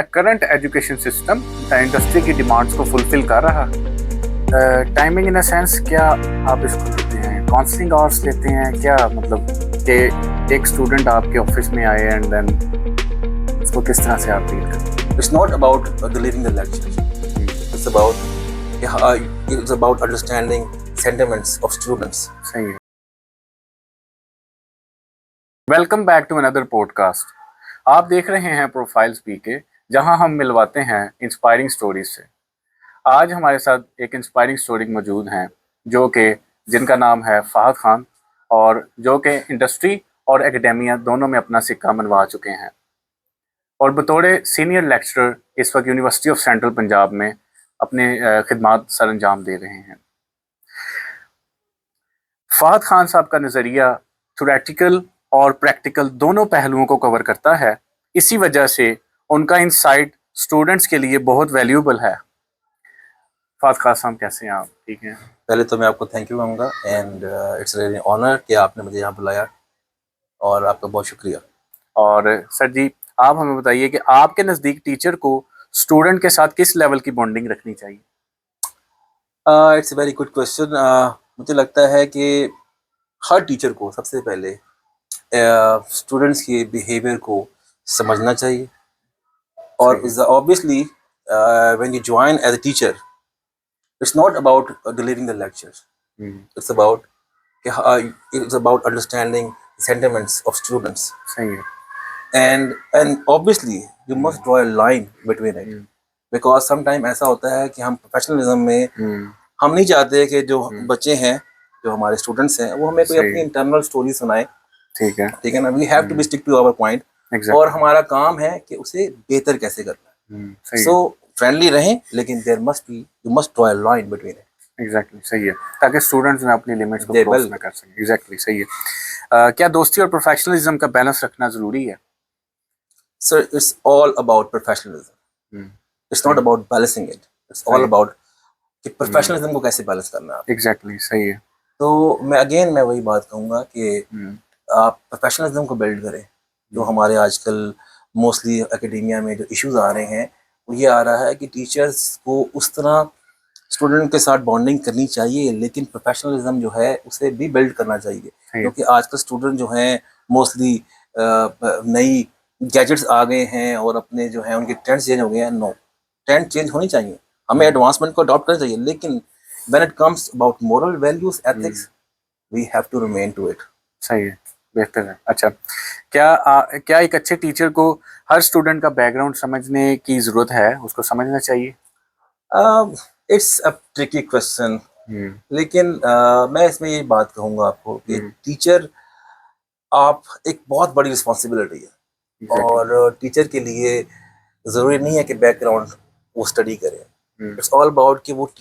Current education system industry की demands को fulfil कर रहा है। टाइमिंग इन अ सेंस, क्या आप इसको लेते हैं काउंसलिंग आवर्स लेते हैं क्या, मतलब कि एक स्टूडेंट आपके ऑफिस में आए एंड देन उसको किस तरह से आप डील करते हैं? It's not about delivering the lecture. It's about understanding sentiments of students. सही है। Welcome back to another podcast. आप देख रहे हैं प्रोफाइल पीके, जहां हम मिलवाते हैं इंस्पायरिंग स्टोरीज से। आज हमारे साथ एक इंस्पायरिंग स्टोरी मौजूद हैं जिनका नाम है फहद खान, और जो कि इंडस्ट्री और एकेडेमिया दोनों में अपना सिक्का मनवा चुके हैं और बतौर सीनियर लेक्चरर इस वक्त यूनिवर्सिटी ऑफ सेंट्रल पंजाब में अपने खिदमात सर अंजाम दे रहे हैं। फहद खान साहब का नज़रिया थ्योरेटिकल और प्रैक्टिकल दोनों पहलुओं को कवर करता है। इसी वजह से उनका इंसाइट स्टूडेंट्स के लिए बहुत वैल्यूएबल है। फहद खान साहब कैसे हैं आप? ठीक हैं। पहले तो मैं आपको थैंक यू कहूँगा एंड इट्स रियली ऑनर कि आपने मुझे यहाँ बुलाया और आपका बहुत शुक्रिया। और सर जी, आप हमें बताइए कि आपके नज़दीक टीचर को स्टूडेंट के साथ किस लेवल की बॉन्डिंग रखनी चाहिए? It's a very good question. मुझे लगता है कि हर टीचर को सबसे पहले स्टूडेंट्स के बिहेवियर को समझना चाहिए और obviously when you join as a teacher, it's not about delivering the lecture. It's about understanding sentiments of students. सही है। And obviously you must draw a line between it. Because sometimes ऐसा होता है कि हम प्रोफेशनलिज्म में हम नहीं चाहते कि जो बच्चे हैं, जो हमारे स्टूडेंट्स हैं, वो हमें कोई अपनी इंटरनल स्टोरी सुनाए। ठीक है ना, we have to be stick to our point. और हमारा काम है कि उसे बेहतर कैसे करना है। सो फ्रेंडली रहें, लेकिन you must draw a line between it. Exactly सही है, ताकि स्टूडेंट्स में अपनी लिमिट्स को क्रॉस ना कर सकें। एग्जैक्टली सही है। क्या दोस्ती और प्रोफेशनलिज्म का बैलेंस रखना जरूरी है? Sir, it's all about professionalism. It's not about balancing it. It's all about कि प्रोफेशनलिज्म को कैसे बैलेंस करना है। एग्जैक्टली सही है। तो मैं वही बात कहूँगा कि आप प्रोफेशनलिज्म को बिल्ड करें। जो हमारे आजकल मोस्टली एकेडेमिया में जो इश्यूज आ रहे हैं, वो ये आ रहा है कि टीचर्स को उस तरह स्टूडेंट के साथ बॉन्डिंग करनी चाहिए, लेकिन प्रोफेशनलिज्म जो है उसे भी बिल्ड करना चाहिए। क्योंकि आजकल स्टूडेंट जो हैं मोस्टली नई गैजेट्स आ गए हैं और अपने जो है उनके ट्रेंड्स चेंज हो गए हैं। नो, ट्रेंड चेंज होनी चाहिए, हमें एडवांसमेंट को अडॉप्ट करना चाहिए, लेकिन when it comes about moral values, ethics, we have to remain to it. सही है, बेहतर है। अच्छा, क्या एक अच्छे टीचर को हर स्टूडेंट का बैकग्राउंड समझने की जरूरत है? उसको समझना चाहिए? इट्स अ ट्रिकी क्वेश्चन, लेकिन मैं इसमें ये बात कहूँगा आपको कि टीचर आप एक बहुत बड़ी रिस्पॉन्सिबिलिटी है। और टीचर के लिए ज़रूरी नहीं है कि बैकग्राउंड वो स्टडी करे। इट्स ऑल अबाउट कि वो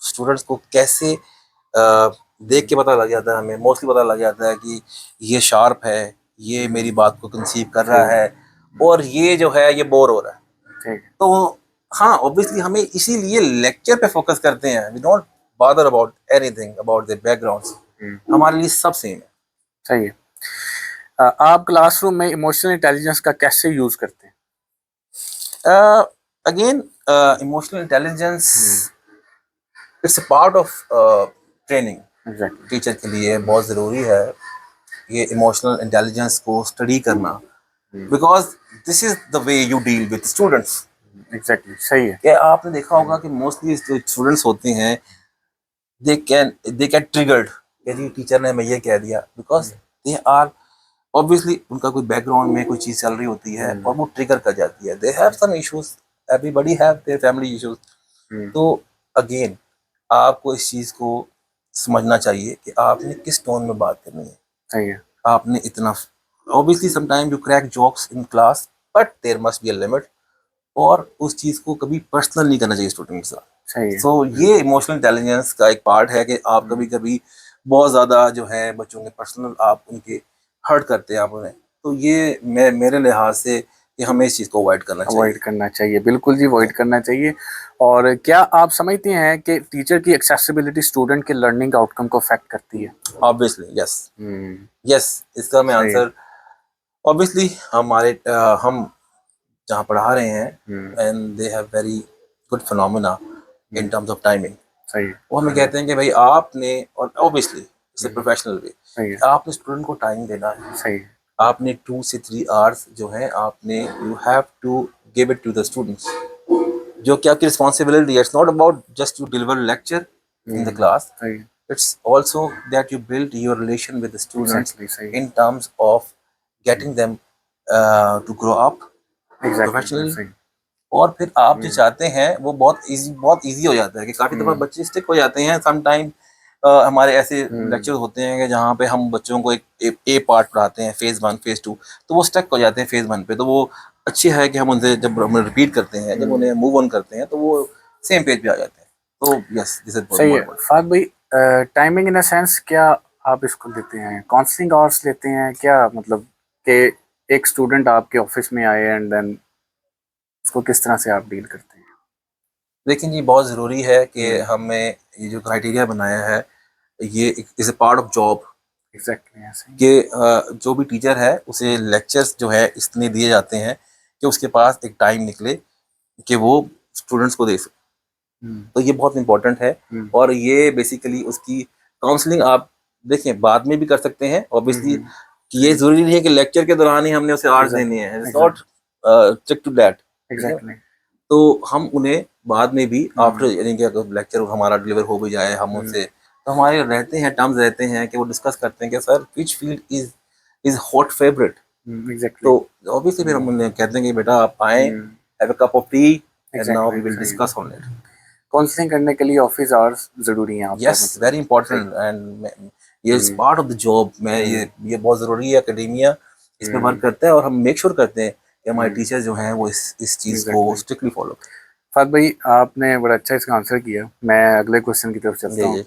स्टूडेंट्स को कैसे देख के पता लग जाता है। हमें मोस्टली पता लग जाता है कि ये शार्प है, ये मेरी बात को कंसीव कर रहा है, और ये जो है ये बोर हो रहा है। तो हाँ, ऑब्वियसली हमें इसीलिए लेक्चर पे फोकस करते हैं। We don't bother about anything about their backgrounds. हमारे लिए सब सेम है। सही है। आप क्लासरूम में इमोशनल इंटेलिजेंस का कैसे यूज करते हैं? Again, emotional intelligence it's a part of training. Teacher के लिए बहुत ज़रूरी है ये इमोशनल इंटेलिजेंस को स्टडी करना, because this is the way you deal with students. Exactly सही है। क्या आपने देखा होगा कि मोस्टली जो स्टूडेंट्स होते हैं, दे कैन ट्रिगर्ड, यदि टीचर ने हमें ये कह दिया, बिकॉज दे आर ऑब्वियसली उनका कोई बैकग्राउंड में कोई चीज़ चल रही होती है और वो ट्रिगर कर जाती है। They have some issues, everybody have their family issues. तो अगेन आपको इस चीज़ को समझना चाहिए कि आपने किस टोन में बात करनी है। सही है। आपने इतना, obviously sometime you crack jokes in class, but there must be a limit. और उस चीज़ को कभी पर्सनल नहीं करना चाहिए स्टूडेंट के साथ। सो ये इमोशनल इंटेलिजेंस का एक पार्ट है कि आप कभी कभी बहुत ज़्यादा जो है बच्चों के पर्सनल आप उनके हर्ट करते हैं आप उन्हें। तो ये मेरे लिहाज से कि हमें इस चीज़ को अवॉइड करना चाहिए। बिल्कुल जी, अवॉइड करना चाहिए। और क्या आप समझते हैं कि टीचर की एक्सेसिबिलिटी स्टूडेंट के लर्निंग आउटकम को अफेक्ट करती है? Obviously yes. इसका मैं आंसर, ऑब्वियसली हम जहाँ पढ़ा रहे हैं and they have very good phenomena in terms of timing. सही वो हमें कहते हैं कि भाई आपने, और obviously it's a professional way, सही है आपने स्टूडेंट को टाइम देना है। सही है आपने 2 से 3 आवर्स जो है आपने, you have to give it to the students, जो कि आपकी रिस्पॉन्सिबिलिटी है। It's not about just to deliver lecture in the class, सही है it's also that you build your relation with the students exactly सही in terms of getting them to grow up exactly professionally। सही और फिर आप जो चाहते हैं वो बहुत इजी हो जाता है कि काफ़ी दफ़ा बच्चे स्टिक हो जाते हैं। सम टाइम हमारे ऐसे लेक्चर होते हैं कि जहाँ पे हम बच्चों को एक ए पार्ट पढ़ाते हैं, फेज़ 1 फेज़ 2, तो वो स्टक हो जाते हैं फेज़ 1 पे। तो वो अच्छी है कि हम उनसे जब हम रिपीट करते हैं, जब उन्हें मूव ऑन करते हैं, तो वो सेम पेज पे आ जाते हैं। तो यस, दिस इज सही है बहुत। फाद भाई। टाइमिंग इन अ सेंस क्या आप इसको देते हैं, काउंसलिंग आवर्स लेते हैं क्या, मतलब कि एक स्टूडेंट आपके ऑफिस में आए एंड देन उसको किस तरह से आप डील करते हैं? लेकिन ये बहुत ज़रूरी है कि हमें ये जो क्राइटेरिया बनाया है, ये is a part of job exactly ऐसे ही कि जो भी टीचर है उसे लेक्चर्स जो है इसलिए दिए जाते हैं कि उसके पास एक टाइम निकले कि वो स्टूडेंट्स को दे सके। तो ये बहुत इंपॉर्टेंट है। और ये बेसिकली उसकी काउंसलिंग आप देखें बाद में भी कर सकते हैं ऑब्वियसली, कि ये ज़रूरी नहीं है कि लेक्चर के दौरान ही हमने उसे आवर्स देने हैं। It's not stick to that. Exactly तो हम उन्हें बाद में भी आफ्टर, यानी कि अगर लेक्चर हमारा डिलीवर हो भी जाए, हम उनसे, तो हमारे रहते हैं टर्म्स रहते हैं कि वो डिस्कस करते हैं कि sir which field is hot favourite. Exactly तो ऑब्वियसली फिर हम उन्हें कहते हैं कि बेटा आप आए, have a cup of tea and now we will discuss on it. Counselling करने के लिए ऑफिस आवर्स जरूरी हैं आपका, यस, वेरी इंपॉर्टेंट एंड ये is part of the job. मैं ये बहुत ज़रूरी है। एकेडेमिया इसमें वर्क करता है और हम मेक श्योर करते हैं कि हमारे टीचर जो हैं वो इस चीज़ को स्ट्रिक्टली फॉलो करें। फाद भाई आपने बड़ा अच्छा इसका आंसर किया। मैं अगले क्वेश्चन की तरफ चलता हूँ।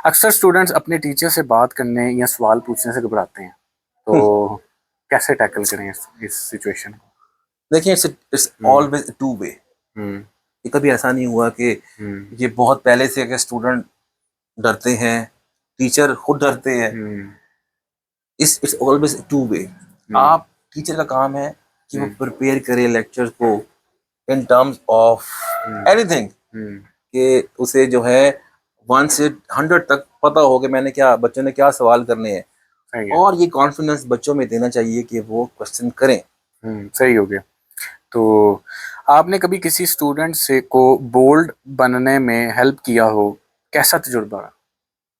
अक्सर स्टूडेंट्स अपने टीचर से बात करने या सवाल पूछने से घबराते हैं, तो कैसे टैकल करें इस सिचुएशन को? देखिए, इट्स ऑलवेज टू वे। ये कभी ऐसा नहीं हुआ कि ये बहुत पहले से अगर स्टूडेंट डरते हैं, टीचर खुद डरते हैं। It's always two way. आप, टीचर का काम है कि वो प्रिपेयर करे लेक्चर को इन टर्म्स ऑफ एनीथिंग, कि उसे जो है 1 से 100 तक पता हो कि मैंने क्या, बच्चों ने क्या सवाल करने हैं, और ये कॉन्फिडेंस बच्चों में देना चाहिए कि वो क्वेश्चन करें। सही हो गया। तो आपने कभी किसी स्टूडेंट से को बोल्ड बनने में हेल्प किया हो, कैसा तजुर्बा रहा?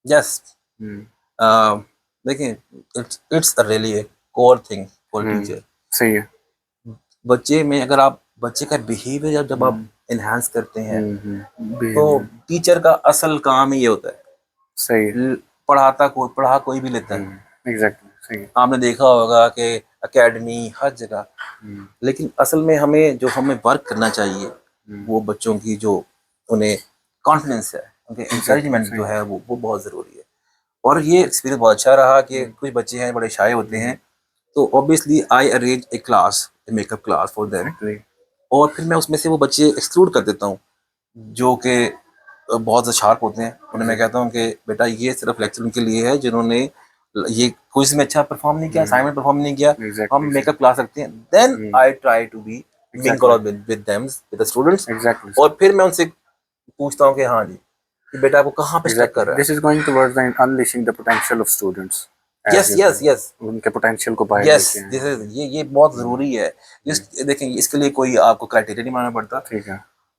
यस, देखिए, it's really a core thing for teacher. सही है। बच्चे में अगर आप बच्चे का बिहेवियर जब आप इनहांस करते हैं, तो टीचर का असल काम ही ये होता है। सही है। पढ़ा कोई भी लेता है। एग्जैक्टली सही है। आपने देखा होगा कि एकेडमी हर जगह, लेकिन असल में हमें वर्क करना चाहिए वो बच्चों की जो उन्हें कॉन्फिडेंस है, उनके इंकरेजमेंट जो है वो बहुत ज़रूरी है। और ये एक्सपीरियंस बहुत अच्छा रहा कि कुछ बच्चे हैं बड़े शाय होते हैं, तो obviously I arrange A class, A makeup class for them, और फिर मैं उसमें से वो बच्चे एक्सक्लूड कर देता हूँ जो कि बहुत ज़्यादा शार्प होते हैं। उन्हें मैं कहता हूँ कि बेटा ये सिर्फ लेक्चर उनके लिए है जिन्होंने ये क्विज में अच्छा परफॉर्म नहीं किया, असाइनमेंट परफॉर्म नहीं किया। हम मेकअप क्लास रखते हैं, then I try to be mingle with them, with the students, और फिर मैं उनसे पूछता हूँ कि हाँ जी, कि बेटा आपको कहाँ पे स्टक कर रहा है। This is going towards the unleashing the potential of students. Yes, उनके पोटेंशियल को बाहर यस, लेके दिस इज ये बहुत ज़रूरी है। देखें, इसके लिए कोई आपको क्राइटेरिया नहीं मानना पड़ता। ठीक है।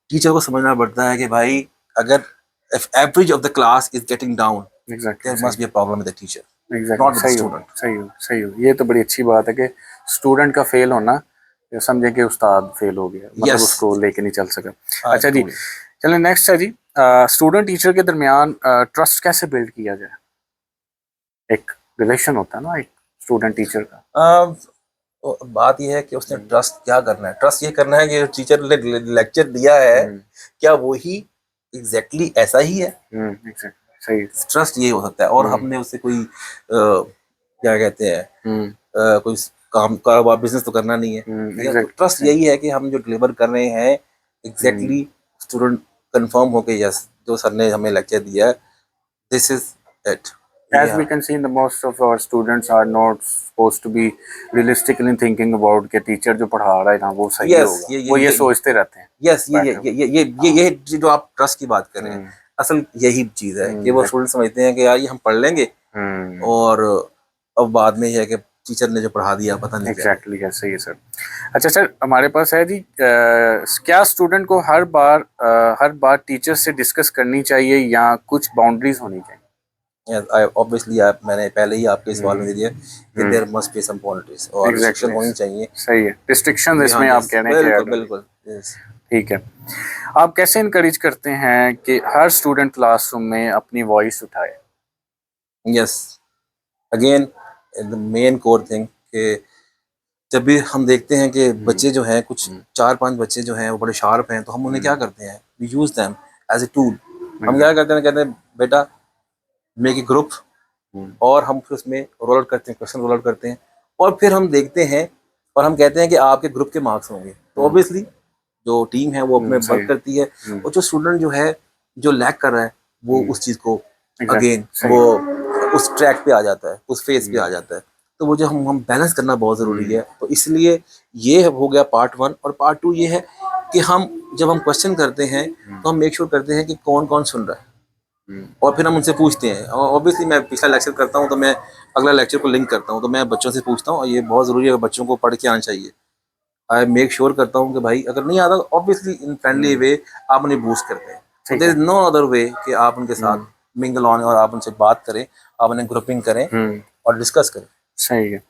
टीचर को समझना पड़ता है कि भाई अगर if average of the class is getting down, there must be a problem with the teacher, not with the student. सही हो। ये तो बड़ी अच्छी बात है कि स्टूडेंट का फेल होना समझे कि उस्ताद फेल हो गया, मतलब उसको लेके नहीं चल सका। अच्छा जी, चलें नेक्स्ट है जी, स्टूडेंट टीचर के दरमियान ट्रस्ट कैसे बिल्ड किया जाए? एक रिलेशन होता है ना एक स्टूडेंट टीचर का। बात यह है कि उसने ट्रस्ट क्या करना है। ट्रस्ट ये करना है कि टीचर ने लेक्चर दिया है, क्या वही एग्जैक्टली ऐसा ही है। सही। ट्रस्ट ये हो सकता है। और हमने उससे कोई क्या कहते हैं, कोई काम कारोबार बिजनेस तो करना नहीं है। तो ट्रस्ट यही है कि हम जो डिलीवर कर रहे हैं एग्जैक्टली स्टूडेंट कंफर्म हो के यस, जो सर ने हमें लेक्चर दिया है, this is it, As Yeah. we can see, the most of our students are not supposed to be realistically thinking about कि टीचर जो पढ़ा रहा है ना वो सही Yes, होगा, वो ये सोचते रहते हैं यस बैठे हुए। ये जो आप ट्रस्ट की बात कर रहे हैं, असल यही चीज है कि वो स्टूडेंट समझते हैं कि यार ये हम पढ़ लेंगे और अब बाद में ये है कि टीचर ने जो पढ़ा दिया पता नहीं क्या है। एग्जैक्टली ऐसे ही है सर। अच्छा सर, हमारे पास है जी, क्या स्टूडेंट को हर बार टीचर से डिस्कस करनी चाहिए या कुछ बाउंड्रीज होनी चाहिए? ऑब्वियसली मैंने पहले ही आपके सवाल में दे दिया कि there must be some boundaries और रिस्ट्रिक्शन होनी चाहिए। सही है, रिस्ट्रिक्शंस इसमें आप कह रहे हैं बिल्कुल कि बिल्कुल yes. ठीक है। आप कैसे इनकरेज करते हैं कि हर स्टूडेंट क्लासरूम में अपनी वॉइस उठाए? Yes, again the main core thing कि जब भी हम देखते हैं कि बच्चे जो हैं कुछ 4-5 बच्चे जो हैं वो बड़े शार्प हैं, तो हम उन्हें क्या करते हैं, we use them as a tool. हम क्या करते हैं, कहते हैं बेटा मेक ए ग्रुप, और हम फिर उसमें रोल आउट करते हैं, क्वेश्चन रोल आउट करते हैं, और फिर हम देखते हैं और हम कहते हैं कि आपके ग्रुप के मार्क्स होंगे। तो ऑब्वियसली जो टीम है वो अपने वर्क करती है, और जो स्टूडेंट जो है जो लैक कर रहा है वो उस चीज को अगेन वो उस ट्रैक पे आ जाता है, उस फेज पे आ जाता है। तो वो जो हम बैलेंस करना बहुत जरूरी है। तो इसलिए ये हो गया पार्ट 1। और पार्ट 2 ये है कि हम जब हम क्वेश्चन करते हैं तो हम मेक श्योर करते हैं कि कौन कौन सुन रहा है, और फिर हम उनसे पूछते हैं। और ऑब्वियसली मैं पिछला लेक्चर करता हूँ तो मैं अगला लेक्चर को लिंक करता हूँ, तो मैं बच्चों से पूछता हूँ, और ये बहुत ज़रूरी है, बच्चों को पढ़ के आना चाहिए। आई मेक श्योर करता हूँ कि भाई अगर नहीं आता, ऑब्वियसली इन फ्रेंडली वे आप उन्हें बूस्ट करते हैं। There is no other way कि आप उनके साथ मिंगल ऑन और आप उनसे बात करें, आप उन्हें ग्रुपिंग करें और डिस्कस करें। सही है।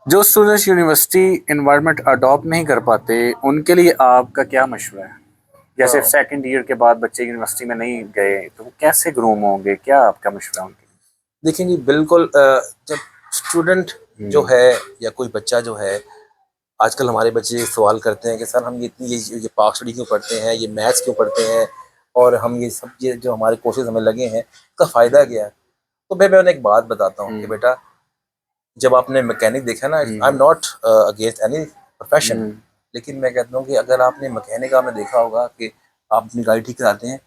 जो स्टूडेंट्स यूनिवर्सिटी एनवायरनमेंट अडॉप्ट नहीं कर पाते, उनके लिए आपका क्या मशवरा है? जैसे सेकंड ईयर के बाद बच्चे यूनिवर्सिटी में नहीं गए तो वो कैसे ग्रूम होंगे, क्या आपका मशवरा उनके लिए? देखिए जी, बिल्कुल जब स्टूडेंट जो है या कोई बच्चा जो है, आजकल हमारे बच्चे सवाल करते हैं कि सर हम ये इतनी ये पाक स्टडी क्यों पढ़ते हैं, ये मैथ्स क्यों पढ़ते हैं, और हम ये सब ये जो हमारे कोर्सेज हमें लगे हैं उसका फ़ायदा क्या है। तो मैं उन्हें एक बात बताता हूँ कि बेटा जब आपने मैकेनिक देखा ना, I am not against any profession, लेकिन मैं कहता हूँ कि अगर आपने मैकेनिक आपने देखा होगा कि आप अपनी गाड़ी ठीक कराते हैं,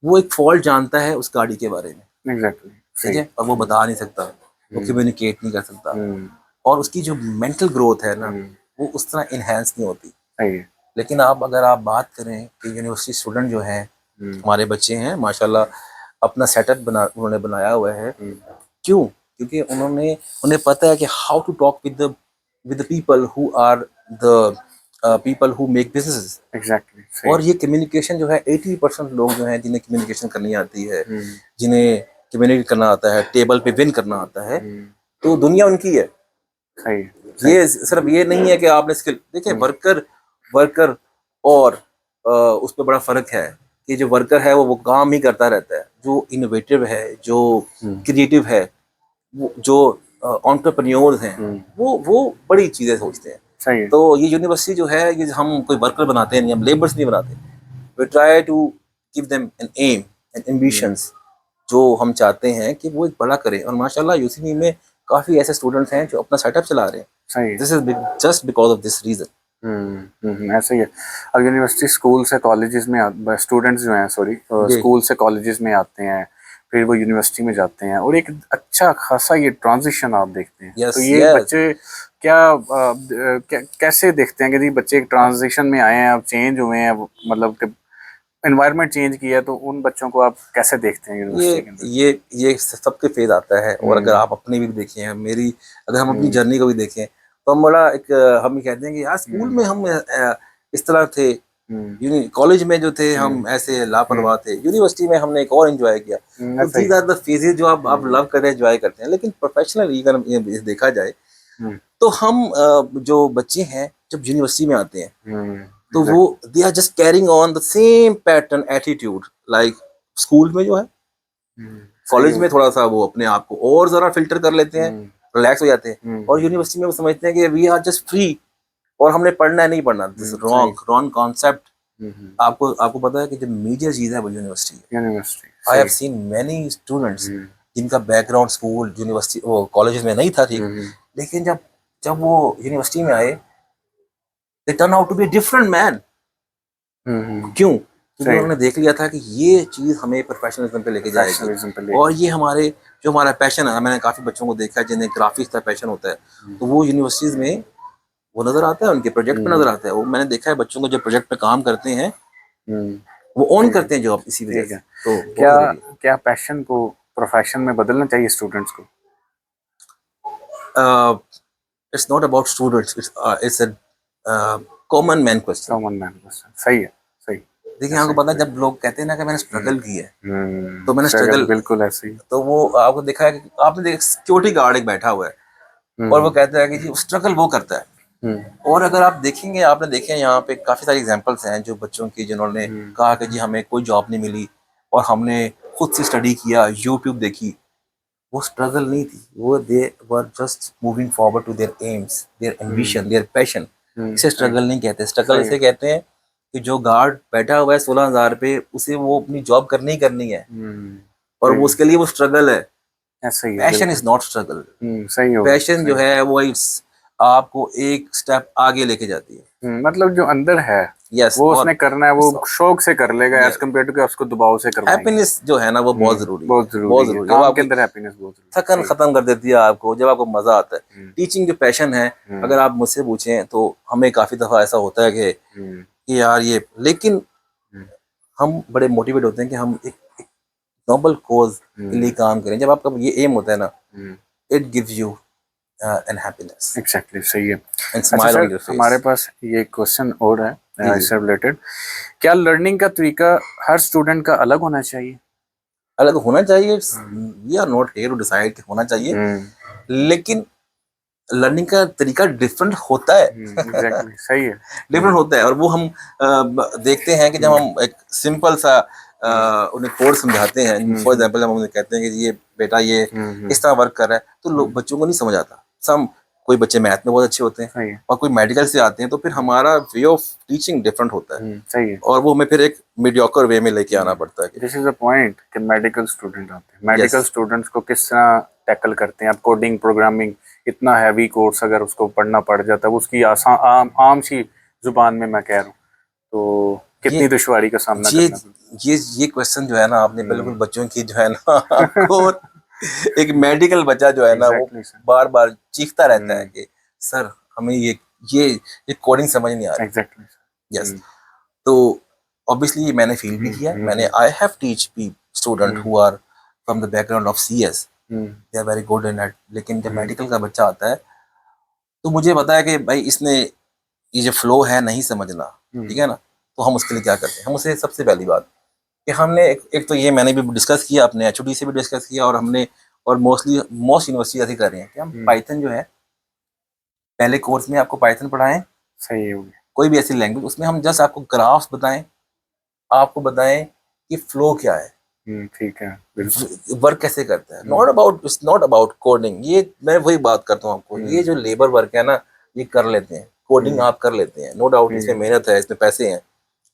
वो एक फॉल्ट जानता है उस गाड़ी के बारे में। एग्जैक्टली, ठीक है, और वो बता नहीं सकता, वो कम्युनिकेट नहीं कर सकता, और उसकी जो मेंटल ग्रोथ है ना वो उस तरह इन्हेंस नहीं होती। लेकिन अगर आप बात करें कि यूनिवर्सिटी स्टूडेंट जो हैं, हमारे बच्चे हैं माशाल्लाह, अपना सेटअप उन्होंने बनाया हुआ है। क्यों? क्योंकि उन्हें पता है कि how to talk with the people who are the people who make businesses. Exactly. और ये कम्युनिकेशन जो है 80% लोग जो हैं जिन्हें कम्युनिकेशन करनी आती है, जिन्हें कम्युनिकेट करना आता है, टेबल पे विन करना आता है, तो दुनिया उनकी है। सही। ये सिर्फ ये नहीं है कि आपने स्किल देखिए, वर्कर और उस पर बड़ा फर्क है कि जो वर्कर है वो काम ही करता रहता है, जो इनोवेटिव है, जो क्रिएटिव है, वो जो एंटरप्रेन्योर्स हैं, वो बड़ी चीजें सोचते हैं। सही है। तो ये यूनिवर्सिटी जो है, ये हम कोई वर्कर बनाते हैं नहीं, हम लेबर्स नहीं बनाते। We try to give them an aim and ambitions, जो हम चाहते हैं कि वो एक बड़ा करें। और माशाल्लाह यूसीनी में काफी ऐसे स्टूडेंट्स हैं जो अपना सेटअप चला रहे हैं। सही। This is just because of this reason. ऐसे ही है। अब यूनिवर्सिटी स्कूल से कॉलेजेस में स्टूडेंट्स जो हैं, स्कूल से कॉलेजेस में आते हैं, फिर वो यूनिवर्सिटी में जाते हैं, और एक अच्छा खासा ये ट्रांजिशन आप देखते हैं। तो ये बच्चे कैसे देखते हैं कि जी बच्चे एक ट्रांजिशन में आए हैं, अब चेंज हुए हैं, मतलब कि एनवायरनमेंट चेंज किया है, तो उन बच्चों को आप कैसे देखते हैं यूनिवर्सिटी के अंदर? ये सबके फेज आता है। और अगर आप अपनी भी देखें, अगर हम अपनी जर्नी को भी देखें, तो हम हम कहते हैं कि यार स्कूल में हम इस तरह थे, कॉलेज में जो थे हम ऐसे लापरवाह थे, यूनिवर्सिटी में हमने एक और एंजॉय किया। तो दीज आर द फेजेस जो आप लव करते हैं, एंजॉय करते हैं। लेकिन प्रोफेशनली अगर देखा जाए तो हम जो बच्चे हैं जब यूनिवर्सिटी में आते हैं तो वो they are just carrying on the same pattern attitude like school में जो है। कॉलेज में थोड़ा सा वो अपने आप को और जरा फिल्टर कर लेते हैं, रिलैक्स हो जाते हैं, और यूनिवर्सिटी में वो समझते हैं कि वी आर जस्ट फ्री और हमने पढ़ना है, नहीं पढ़ना। This wrong concept. आपको पता है कि जो मेजर चीज है वो यूनिवर्सिटी है। I have seen many students जिनका बैकग्राउंड स्कूल यूनिवर्सिटी कॉलेज में नहीं था, ठीक, लेकिन जब वो यूनिवर्सिटी में आए, they turn out to be a different man। क्यों? क्योंकि उन्होंने देख लिया था कि ये चीज हमें प्रोफेशनलिज्म पे लेके जाएगी, और ये हमारे जो हमारा पैशन है, मैंने काफ़ी बच्चों को देखा है जिन्हें ग्राफिक्स का पैशन होता है, तो वो यूनिवर्सिटीज़ में वो नज़र आता है, उनके प्रोजेक्ट पे नज़र आता है। वो मैंने देखा है बच्चों को जो प्रोजेक्ट पे काम करते हैं वो ऑन करते हैं जॉब इसी वजह ठीक से। है। तो क्या बहुत ज़रूरी क्या पैशन को प्रोफेशन में बदलना चाहिए स्टूडेंट्स को? है। It's not about students, it's a common man question. Common man question, सही है, सही। देखिए ऐसे आपको पता है, ही। जब लोग कहते हैं ना कि मैंने स्ट्रगल की है, तो मैंने स्ट्रगल स्ट्रगल, बिल्कुल ऐसे ही। तो वो आपको देखा है कि आपने देखा सिक्योरिटी गार्ड एक बैठा हुआ है और वो कहता है कि जी स्ट्रगल वो करता है। और अगर आप देखेंगे, आपने देखे हैं यहाँ पे काफ़ी सारी एग्जांपल्स हैं जो बच्चों की, जिन्होंने कहा कि जी हमें कोई जॉब नहीं मिली और हमने खुद से स्टडी किया, यूट्यूब देखी। वो स्ट्रगल नहीं थी, वो they were just moving forward to their aims, their ambition, their passion. इसे स्ट्रगल नहीं कहते। स्ट्रगल सही इसे है। कहते हैं कि जो गार्ड बैठा हुआ है 16,000 पे, उसे वो अपनी जॉब करनी ही करनी है और वो उसके लिए वो स्ट्रगल है। ऐसा ही है पैशन बिल्कुल। Is not struggle. सही हो गया, पैशन जो सही। है वो आपको एक स्टेप आगे लेके जाती है। मतलब जो अंदर है यस। वो और उसने करना है, वो शौक से कर लेगा एज कम्पेयर टू कि उसको दबाव से करवाएंगे। हैप्पीनेस जो है ना वो बहुत जरूरी है, बहुत बहुत जरूरी है, जरूरी है। वो काम के आपकी अंदर हैप्पीनेस बहुत जरूरी है। थकन सही। खत्म कर देती है आपको, जब आपको मजा आता है। टीचिंग जो पैशन है, अगर आप मुझसे पूछें तो हमें काफी दफा ऐसा होता है कि यार ये, लेकिन हम बड़े मोटिवेट होते हैं कि हम एक नोबल कोज के लिए काम करें। जब आपका ये एम होता है ना, it gives you an happiness exactly, सही है। एंड अच्छा स्माइल ऑन सर, योर हमारे फेस। पास ये क्वेश्चन और है जी जी। इससे रिलेटेड। क्या लर्निंग का तरीका हर स्टूडेंट का अलग होना चाहिए? अलग होना चाहिए, we are not here to decide कि होना चाहिए, लेकिन लर्निंग का तरीका डिफरेंट होता है। एग्जैक्टली, सही है। डिफरेंट होता है और वो हम देखते हैं कि जब हम एक सिंपल सा उन्हें कोड समझाते हैं। फॉर एग्जांपल हम उन्हें कहते हैं कि ये बेटा ये इस तरह वर्क कर रहा है, तो लोग बच्चों को नहीं समझ आता। सम कोई बच्चे मैथ में बहुत अच्छे होते सही हैं है। और कोई मेडिकल से आते हैं, तो फिर हमारा वे ऑफ टीचिंग डिफरेंट होता है सही है। और वो हमें फिर एक मीडियोकर वे में लेके आना पड़ता है। दिस इज अ पॉइंट कि मेडिकल स्टूडेंट आते हैं, यस। मेडिकल स्टूडेंट्स को किस तरह टैकल करते हैं। अब कोडिंग प्रोग्रामिंग इतना हैवी कोर्स अगर उसको पढ़ना पड़ जाता है, उसकी आसान आम सी जुबान में मैं कह रहा हूँ, तो ये कितनी दुश्वारी का सामना ये करना पड़ता ये क्वेश्चन जो है ना, आपने बिल्कुल बच्चों की जो है ना आपको एक मेडिकल बच्चा जो है है। ना वो एग्जैक्टली सर। बार बार चीखता रहता है कि सर हमें ये कोडिंग समझ नहीं आ रही। Exactly yes. सर। तो ऑब्वियसली ये मैंने फील भी किया है। मैंने I have teach P student who are from the background of CS, they are very good in that. लेकिन जब मेडिकल का बच्चा आता है तो मुझे पता है कि भाई इसने ये जो फ्लो है नहीं समझना, ठीक है ना। तो हम उसके लिए क्या करते हैं, हम उसे सबसे पहली बात कि हमने एक तो ये मैंने भी डिस्कस किया, अपने एचओडी से भी डिस्कस किया, और हमने और मोस्ट यूनिवर्सिटी ऐसे कर रहे हैं कि हम पाइथन जो है पहले कोर्स में आपको पाइथन पढ़ाएं, सही हो गया। कोई भी ऐसी लैंग्वेज, उसमें हम जस्ट आपको ग्राफ्स बताएं, आपको बताएं कि फ्लो क्या है, ठीक है, बिल्कुल। वर्क कैसे करता है। It's not about coding. ये मैं वही बात करता हूँ आपको, ये जो लेबर वर्क है ना ये कर लेते हैं, कोडिंग आप कर लेते हैं, नो डाउट इसमें मेहनत है, इसमें पैसे हैं,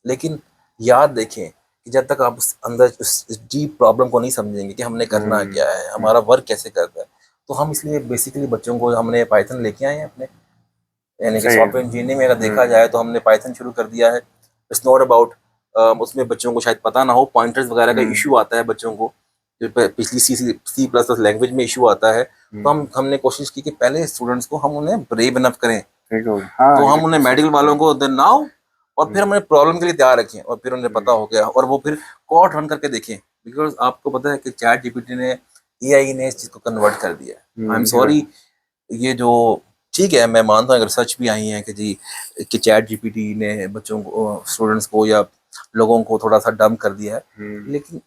लेकिन याद देखें कि जब तक आप उस अंदर उस डीप प्रॉब्लम को नहीं समझेंगे कि हमने करना क्या है, हमारा वर्क कैसे करता है, तो हम इसलिए बेसिकली बच्चों को हमने पाइथन लेके आए हैं अपने, यानी कि सॉफ्टवेयर इंजीनियरिंग में अगर देखा जाए तो हमने पाइथन शुरू कर दिया है। इट्स नॉट अबाउट उसमें बच्चों को शायद पता ना हो, पॉइंटर्स वगैरह का इशू आता है बच्चों को, जो पिछली सी प्लस प्लस लैंग्वेज में इशू आता है। तो हमने कोशिश की कि पहले स्टूडेंट्स को हम उन्हें ब्रेव इनफ करें, तो हम उन्हें मेडिकल वालों को देन नाउ, और फिर हमने प्रॉब्लम के लिए तैयार रखें, और फिर उन्हें पता हो गया और वो फिर कोड रन करके देखें। बिकॉज आपको पता है कि चैट जीपीटी ने, एआई ने इस चीज़ को कन्वर्ट कर दिया। आई एम सॉरी, ये जो ठीक है मैं मानता हूँ अगर सच भी आई हैं कि जी कि चैट जीपीटी ने बच्चों को, स्टूडेंट्स को या लोगों को थोड़ा सा डम कर दिया है, लेकिन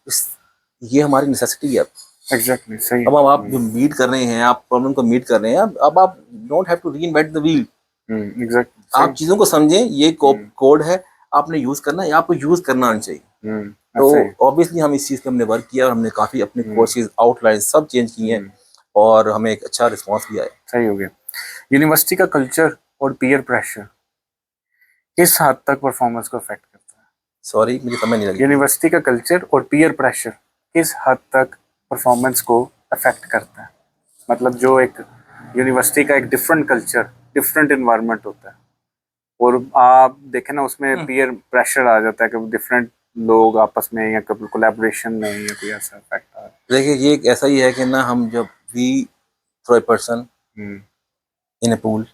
ये हमारी नेसेसिटी है। एग्जैक्टली, सही। अब आप जो मीट कर रहे हैं, आप प्रॉब्लम को मीट कर रहे हैं, अब आप don't have to reinvent the wheel. Exactly, आप चीजों को समझें, ये कोड है, आपने यूज करना है, आपको यूज करना आना चाहिए। तो ऑब्वियसली हम इस चीज पे हमने वर्क किया और हमने काफी अपने कोर्सेज आउटलाइन सब चेंज किए हैं और हमें एक अच्छा रिस्पांस भी आया। सही हो गया। यूनिवर्सिटी का कल्चर और पीयर प्रेशर किस हद तक परफॉर्मेंस को अफेक्ट करता है? सॉरी मुझे समझ नहीं लगी। यूनिवर्सिटी का कल्चर और पीयर प्रेशर किस हद तक परफॉर्मेंस को अफेक्ट करता है? मतलब जो एक यूनिवर्सिटी का एक डिफरेंट कल्चर, डिफरेंट इन्वायरमेंट होता है, और आप देखें ना उसमें पीयर प्रेशर आ जाता है कि डिफरेंट लोग आपस में या कभी कोलैबोरेशन में या कोई ऐसा इफेक्ट आ रहा है। देखिए ये एक ऐसा ही है कि ना, हम जब we throw a person in a pool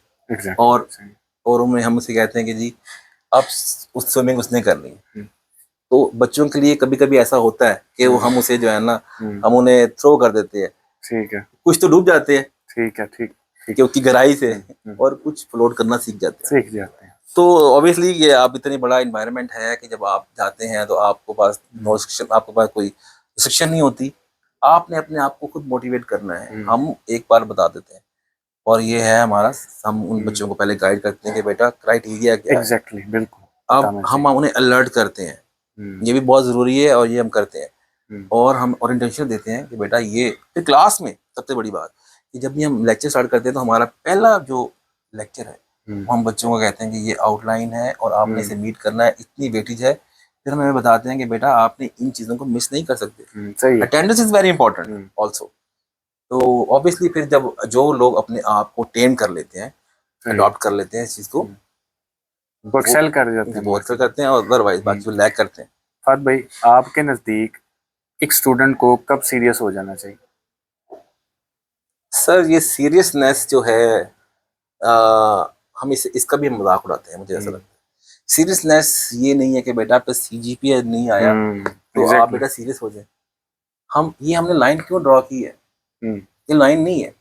और एग्जैक्टली। हम उसे कहते हैं कि जी अब उस स्विमिंग उसने कर ली, हम्म। तो बच्चों के लिए कभी कभी ऐसा होता है कि वो हम उसे जो है ना, हम उन्हें थ्रो कर देते हैं। ठीक है, कुछ तो डूब जाते हैं ठीक है, ठीक ठीक। क्योंकि गहराई से, हम्म। और कुछ फ्लोट करना सीख जाते हैं। सीख जाते हैं। तो ऑब्वियसली ये आप इतनी बड़ा इन्वायरमेंट है कि जब आप जाते हैं तो आपको पास नो रिस्ट्रिक्शन, आपके पास कोई रिस्ट्रिक्शन नहीं होती। आपने अपने आप को खुद मोटिवेट करना है। हम एक बार बता देते हैं, और ये है हमारा, हम उन बच्चों को पहले गाइड करते हैं कि बेटा क्राइटेरिया क्या है। एग्जैक्टली, बिल्कुल अब बताना हम चाहिए। उन्हें अलर्ट करते हैं, ये भी बहुत ज़रूरी है, और ये हम करते हैं। और हम ओरिएंटेशन देते हैं कि बेटा ये, फिर क्लास में सबसे बड़ी बात कि जब भी हम लेक्चर स्टार्ट करते हैं तो हमारा पहला जो लेक्चर है वो हम बच्चों को कहते हैं कि ये आउटलाइन है और आपने इसे मीट करना है, इतनी वेटेज है। फिर हम हमें बताते हैं कि बेटा आपने इन चीज़ों को मिस नहीं कर सकते। सही है। Attendance is very important also. तो ऑब्वियसली फिर जब जो लोग अपने आप को टेम कर लेते हैं, अडॉप्ट कर लेते हैं इस चीज़ को, वो एक्सेल कर जाते हैं। वो अच्छा करते हैं, और अदरवाइज बाकी जो लैग करते हैं। फात भाई, आपके नज़दीक एक स्टूडेंट को कब सीरियस हो जाना चाहिए? सर ये सीरियसनेस जो है, हम इसका भी मजाक उड़ाते हैं, मुझे ऐसा लगता है। सीरियसनेस ये नहीं है कि बेटा आपका सीजीपीए नहीं आया तो आप बेटा सीरियस हो जाए। हमने लाइन क्यों ड्रॉ की है? ये लाइन नहीं है।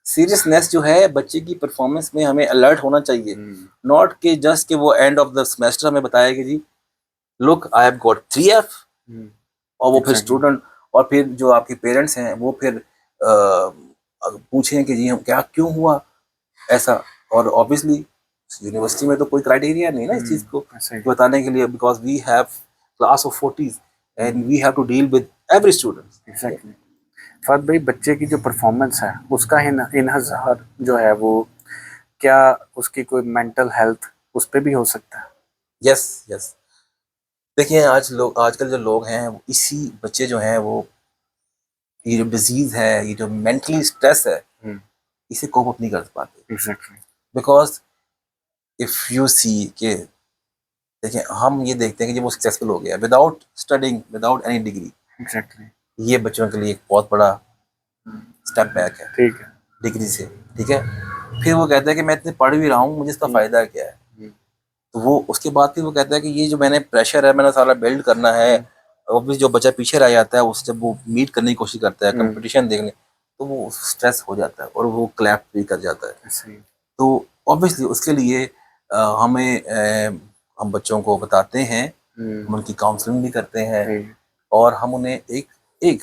सीरियसनेस जो है बच्चे की परफॉर्मेंस में हमें अलर्ट होना चाहिए, नॉट कि जस्ट कि वो एंड ऑफ द सेमेस्टर हमें बताया कि जी look I have got 3F, और वो फिर स्टूडेंट और फिर जो आपके पेरेंट्स हैं वो फिर पूछें कि जी हम क्या क्यों हुआ ऐसा। और ऑब्वियसली यूनिवर्सिटी में तो कोई क्राइटेरिया नहीं ना इस चीज़ को बताने के लिए, because we have class of 40s and we have to deal with every student. Exactly. फात भाई, बच्चे की जो परफॉर्मेंस है उसका इन्हिसार जो है वो, क्या उसकी कोई मेंटल हेल्थ उस पर भी हो सकता है? Yes yes. देखिए आजकल जो लोग हैं, इसी बच्चे जो हैं वो, ये जो डिजीज है, ये जो मेंटली स्ट्रेस है, इसे कोप अप नहीं कर पाते। Exactly. Because if you see के, देखिए हम ये देखते हैं कि जब वो सक्सेसफुल हो गया without studying, without any degree, exactly. ये बच्चों के लिए एक बहुत बड़ा स्टेप बैक है ठीक है। डिग्री से। ठीक है, फिर वो कहता है कि मैं इतने पढ़ भी रहा हूँ, मुझे इसका फायदा क्या है? तो वो उसके बाद फिर वो कहता है कि ये जो मैंने प्रेशर है, मैंने सारा बिल्ड करना है। और भी जो बच्चा पीछे रह जाता है, उस जब वो मीट करने की कोशिश करता है, कंपटीशन देखने, तो वो स्ट्रेस हो जाता है और वो क्लैप भी कर जाता है। तो ऑब्वियसली उसके लिए हम बच्चों को बताते हैं, हम उनकी काउंसलिंग भी करते हैं, और हम उन्हें एक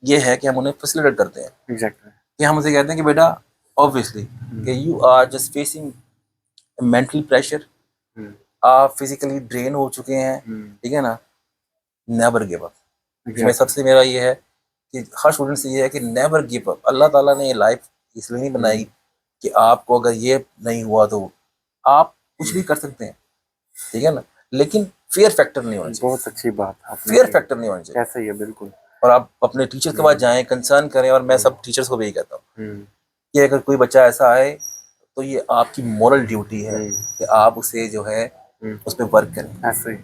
ये है कि हम उन्हें फैसिलिटेट करते हैं। कि हम उसे कहते हैं कि बेटा ऑब्वियसली कि you are just facing mental pressure, आप फिजिकली ड्रेन हो चुके हैं, ठीक है ना, नेवर गिव अप। मैं सबसे मेरा ये है कि हर स्टूडेंट से ये है कि नेवर गिव अप। अल्लाह ताला ने ये लाइफ इसलिए नहीं बनाई कि आपको अगर ये नहीं हुआ तो आप कुछ भी कर सकते हैं, ठीक है ना, लेकिन फियर फैक्टर नहीं होना चाहिए। बहुत अच्छी बात आपने फियर फैक्टर नहीं होना चाहिए। ऐसा ही है, बिल्कुल। और आप अपने टीचर के पास जाएं, कंसर्न करें, और मैं सब टीचर्स को भी यही कहता हूँ कि अगर कोई बच्चा ऐसा आए तो ये आपकी मॉरल ड्यूटी है कि आप उसे जो है उस पर वर्क करें। ऐसे ही।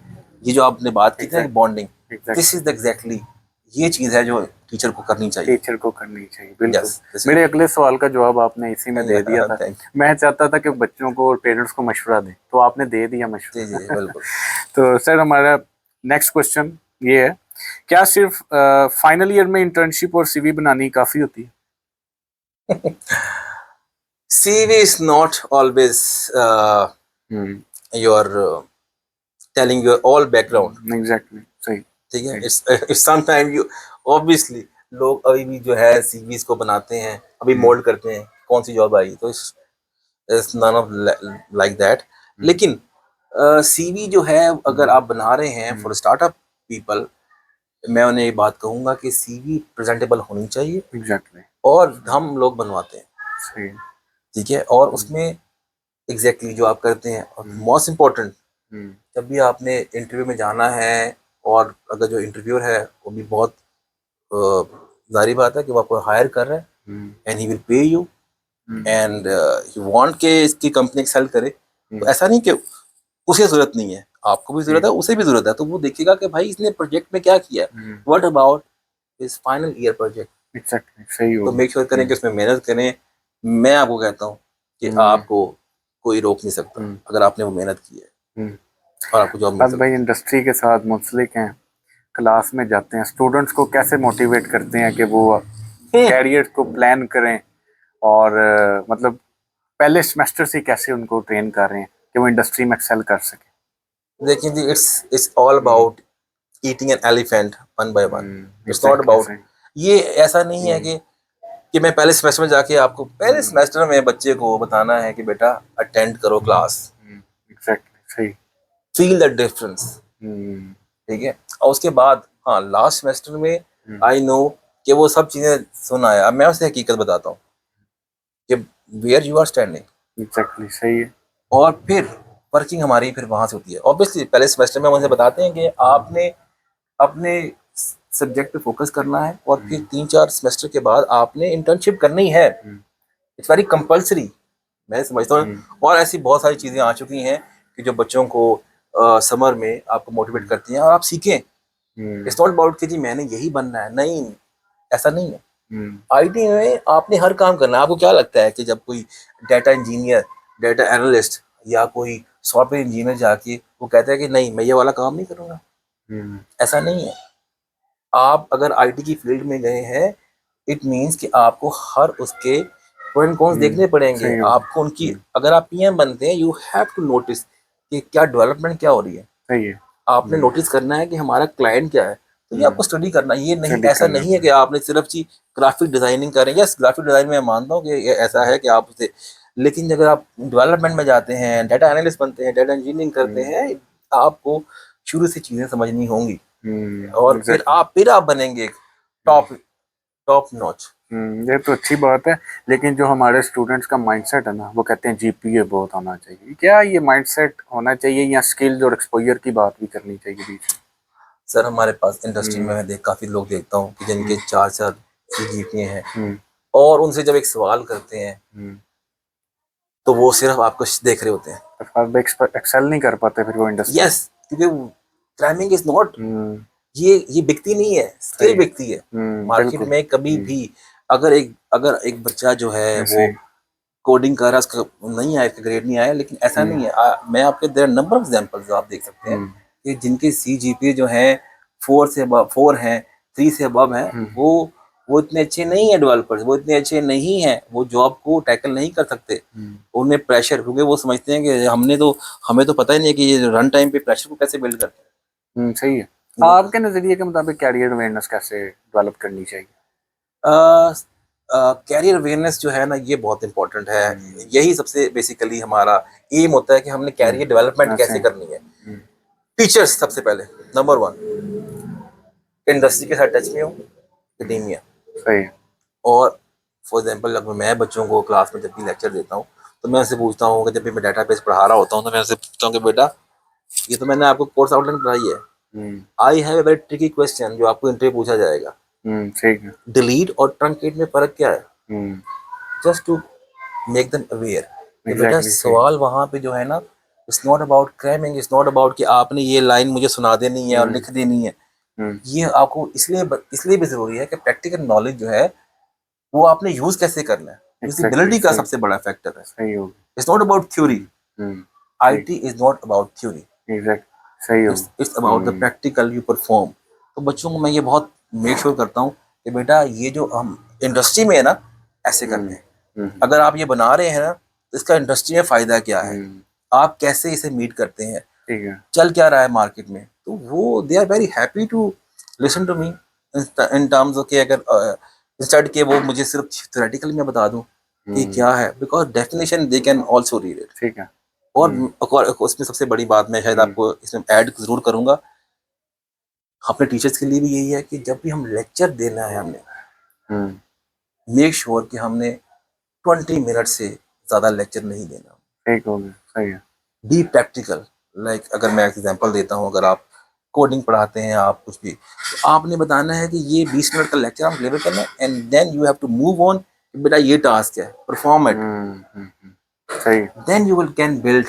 ये जो आपने बात की थी ना बॉन्डिंग, दिस इज एग्जैक्टली ये चीज़ है जो टीचर को करनी चाहिए। टीचर को करनी चाहिए, बिल्कुल। मेरे अगले सवाल का जवाब आपने इसी में दे दिया था। मैं चाहता था कि बच्चों को और पेरेंट्स को मशवरा दें, तो आपने दे दिया मशवरा। जी बिल्कुल। तो सर हमारा नेक्स्ट क्वेश्चन ये है, क्या सिर्फ फाइनल ईयर में इंटर्नशिप और सीवी बनानी काफ़ी होती है? CV is not always your telling your all background. Exactly, सही। ठीक है, it's sometime you obviously लोग अभी भी जो है CVs को बनाते हैं, अभी मोल्ड करते हैं कौन सी जॉब आई, तो it's none of like that। लेकिन CV जो है अगर आप बना रहे हैं फॉर स्टार्टअप पीपल, मैं उन्हें ये बात कहूँगा कि CV प्रेजेंटेबल होनी चाहिए। Exactly। और हम लोग बनवाते हैं, सही। ठीक है, और उसमें एग्जैक्टली जो आप करते हैं, और मोस्ट इम्पोर्टेंट जब भी आपने इंटरव्यू में जाना है, और अगर जो इंटरव्यूअर है वो भी बहुत जारी बात है कि वो आपको हायर कर रहा है and he will pay you and you want के इसकी कंपनी एक्सेल करे, तो ऐसा नहीं कि उसे ज़रूरत नहीं है, आपको भी ज़रूरत है, उसे भी ज़रूरत है, तो वो देखेगा कि भाई इसने प्रोजेक्ट में क्या किया, what about is final year project. Exactly, सही तो होगा। मेक श्योर करें कि उसमें मेहनत करें। मैं आपको कहता हूँ कि आपको कोई रोक नहीं सकता अगर आपने वो मेहनत की है और आपको जॉब मिल अब भाई सकती इंडस्ट्री के साथ मुंसलिक हैं, क्लास में जाते हैं, स्टूडेंट्स को कैसे मोटिवेट करते हैं कि वो है। कैरियर को प्लान करें, और मतलब पहले सेमेस्टर से कैसे उनको ट्रेन कर रहे हैं कि वो इंडस्ट्री में एक्सेल कर सके। देखिए जी, it's all about eating an elephant one by one. It's not exactly about, सही। ये ऐसा नहीं है कि मैं पहले सेमेस्टर में जाके आपको पहले सेमेस्टर में बच्चे को बताना है कि बेटा अटेंड करो क्लास, एग्जैक्टली सही। Feel the difference. ठीक है, और उसके बाद हाँ लास्ट सेमेस्टर में आई नो कि वो सब चीजें सुन आया। अब मैं उसे हकीकत बताता हूँ कि where you are standing. Exactly सही है। और फिर वर्किंग हमारी फिर वहां से होती है। ऑब्वियसली पहले सेमेस्टर में हम उनसे बताते हैं कि आपने अपने सब्जेक्ट पे फोकस करना है और फिर 3-4 सेमेस्टर के बाद आपने इंटर्नशिप करनी है। इट्स वेरी कंपल्सरी, मैं समझता हूँ। और ऐसी बहुत सारी चीजें आ चुकी हैं कि जो बच्चों को समर में आपको मोटिवेट करती हैं और आप सीखें। इट्स नॉट अबाउट कि जी मैंने यही बनना है, नहीं, ऐसा नहीं है। आईटी में आपने हर काम करना है। आपको क्या लगता है कि जब कोई डाटा इंजीनियर, डाटा एनालिस्ट या कोई सॉफ्टवेयर इंजीनियर जाके वो कहता है कि नहीं मैं ये वाला काम नहीं करूँगा, ऐसा नहीं है। आप अगर आईटी की फील्ड में गए हैं, इट मीन्स कि आपको हर उसके प्रो एंड कॉन्स देखने पड़ेंगे। सही हो। आपको उनकी, अगर आप पीएम बनते हैं यू हैव टू नोटिस कि क्या डेवलपमेंट क्या हो रही है। सही है। आपने नोटिस करना है कि हमारा क्लाइंट क्या है, तो ये आपको स्टडी करना है। ये नहीं, स्टडी ऐसा करना नहीं है कि आपने सिर्फ जी ग्राफिक डिजाइनिंग करें। यस, ग्राफिक डिजाइन में मैं मानता हूँ कि ये ऐसा है कि आप उसे, लेकिन अगर आप डेवलपमेंट में जाते हैं, डाटा एनालिस्ट बनते हैं, डाटा इंजीनियरिंग करते हैं, आपको शुरू से चीजें समझनी होंगी और फिर आप बनेंगे टॉप टॉप नॉच। ये तो अच्छी बात है। लेकिन जो हमारे स्टूडेंट्स का माइंडसेट है ना, वो कहते हैं जीपीए बहुत होना चाहिए। क्या ये माइंडसेट होना चाहिए या स्किल्स और एक्सपोजर की बात भी करनी चाहिए बीच में? सर हमारे पास इंडस्ट्री में मैं काफी लोग देखता हूँ कि जिनके 4-4 जीपीए हैं और उनसे जब एक सवाल करते हैं तो वो सिर्फ आपको देख रहे होते हैं। एक्सेल नहीं कर पाते फिर वो इंडस्ट्री। यस, क्योंकि क्रैमिंग इज नॉट, ये बिकती नहीं है, स्किल बिकती है मार्केट में। कभी भी अगर एक बच्चा जो है वो कोडिंग कर रहा है, उसका नहीं आया, ग्रेड नहीं आया, लेकिन ऐसा नहीं है। मैं आपके देयर नंबर ऑफ एग्जांपल्स आप देख सकते हैं कि जिनके सीजीपीए जो है 4 हैं, 3 से अबव है, वो इतने अच्छे नहीं है डेवलपर्स, वो इतने अच्छे नहीं है, वो जॉब को टैकल नहीं कर सकते। उन्हें प्रेशर, क्योंकि वो समझते हैं कि हमें तो पता ही नहीं है कि ये रन टाइम पे प्रेशर को कैसे बिल्ड करते हैं। सही है। आपके नजरिए के मुताबिक कैरियर अवेयरनेस कैसे डेवलप करनी चाहिए? कैरियर अवेयरनेस जो है ना, ये बहुत इंपॉर्टेंट है। यही सबसे बेसिकली हमारा एम होता है कि हमने कैरियर डेवलपमेंट कैसे करनी है। टीचर्स सबसे पहले नंबर 1 इंडस्ट्री के साथ टच में हो, एकेडेमिया। सही है। और फॉर एग्जांपल अगर मैं बच्चों को क्लास में जब भी लेक्चर देता हूँ तो मैं उनसे पूछता हूँ कि जब भी मैं डाटाबेस पढ़ा रहा होता हूँ तो मैं उनसे पूछता हूँ कि बेटा ये तो मैंने आपको कोर्स आउटलाइन पढ़ाई है, I have a very tricky question जो आपको इंटरव्यू पूछा जाएगा। ठीक है। डिलीट और ट्रंकेट में फर्क क्या है? Just to make them aware कि बेटा सवाल वहां पे जो है ना, it's not about cramming, it's not about कि आपने ये लाइन मुझे सुना देनी है और लिख देनी है। ये आपको इसलिए भी जरूरी है कि प्रैक्टिकल नॉलेज जो है वो आपने यूज कैसे करना है। यूजिबिलिटी का सबसे बड़ा फैक्टर है। सही हो। It's not about theory, IT is not about theory, सही हो। It's about the practical you perform. तो बच्चों को मैं ये बहुत मेक श्योर करता हूँ कि बेटा ये जो हम इंडस्ट्री में है ना, ऐसे करते हैं। अगर आप ये बना रहे हैं ना तो इसका इंडस्ट्री में फायदा क्या है, आप कैसे इसे मीट करते हैं, चल क्या रहा है मार्केट में। तो वो they are very happy to listen to me in terms of कि अगर इंस्टेड के वो मुझे सिर्फ थ्योरेटिकली मैं बता दूं कि क्या है, because definition they can also read it. ठीक है। और उसमें सबसे बड़ी बात मैं शायद आपको इसमें ऐड जरूर करूंगा, अपने टीचर्स के लिए भी यही है कि जब भी हम लेक्चर देना है हमने मेक श्योर कि हमने 20 मिनट से ज्यादा लेक्चर नहीं देना। ठीक हो गया। सही है। Be practical. लाइक अगर मैं एग्जांपल देता हूँ, अगर आप कोडिंग पढ़ाते हैं, आप कुछ भी, तो आपने बताना है कि ये 20 मिनट का लेक्चर हम डिलीवर करना है and then you have to move on. बेटा ये टास्क है, परफॉर्म इट, सही। Then you will can build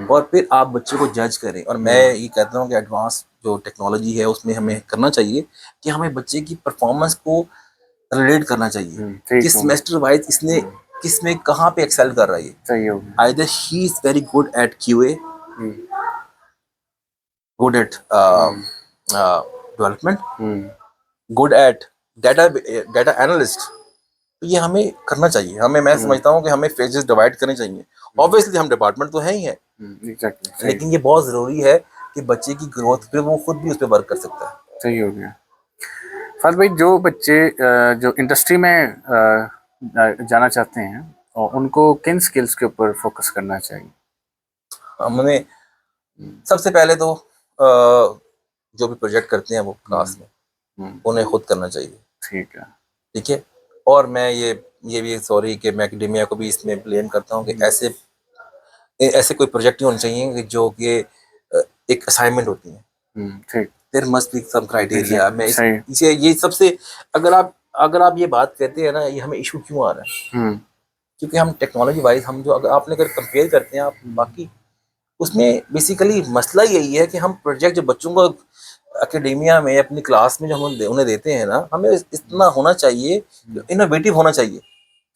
और फिर आप बच्चे को जज करें। और मैं ये कहता हूँ कि एडवांस जो टेक्नोलॉजी है उसमें हमें करना चाहिए कि हमें बच्चे की परफॉर्मेंस को रिलेट करना चाहिए कि सेमेस्टर वाइज इसने किस में कहाँ पे एक्सेल कर रहा है। सही हो गया। Either he is very good at QA, good at development, good at data analyst. तो ये हमें करना चाहिए। मैं समझता हूँ कि हमें फेजेस डिवाइड करने चाहिए। ऑब्वियसली हम डिपार्टमेंट तो है ही है, लेकिन ये बहुत जरूरी है कि बच्चे की ग्रोथ पे वो खुद भी उस पर वर्क कर सकता है। सही हो गया। फाज भाई, जो बच्चे जो इंडस्ट्री में जाना चाहते हैं और उनको किन स्किल्स के ऊपर फोकस करना चाहिए? हमने सबसे पहले तो जो भी प्रोजेक्ट करते हैं वो क्लास में उन्हें खुद करना चाहिए। ठीक है। ठीक है। और मैं ये भी सॉरी कि मैं एकेडेमिया को भी इसमें ब्लेम करता हूँ कि ऐसे कोई प्रोजेक्ट नहीं होने चाहिए कि जो कि एक असाइनमेंट होती है। ठीक। There must be some criteria. मैं इसे ये सबसे अगर आप ये बात कहते हैं ना, ये हमें इशू क्यों आ रहा है? क्योंकि हम टेक्नोलॉजी वाइज हम जो अगर कंपेयर करते हैं आप बाकी, उसमें बेसिकली मसला यही है कि हम प्रोजेक्ट जो बच्चों को एकेडेमिया में अपनी क्लास में जो हम उन्हें देते हैं ना, हमें इतना होना चाहिए, इनोवेटिव होना चाहिए।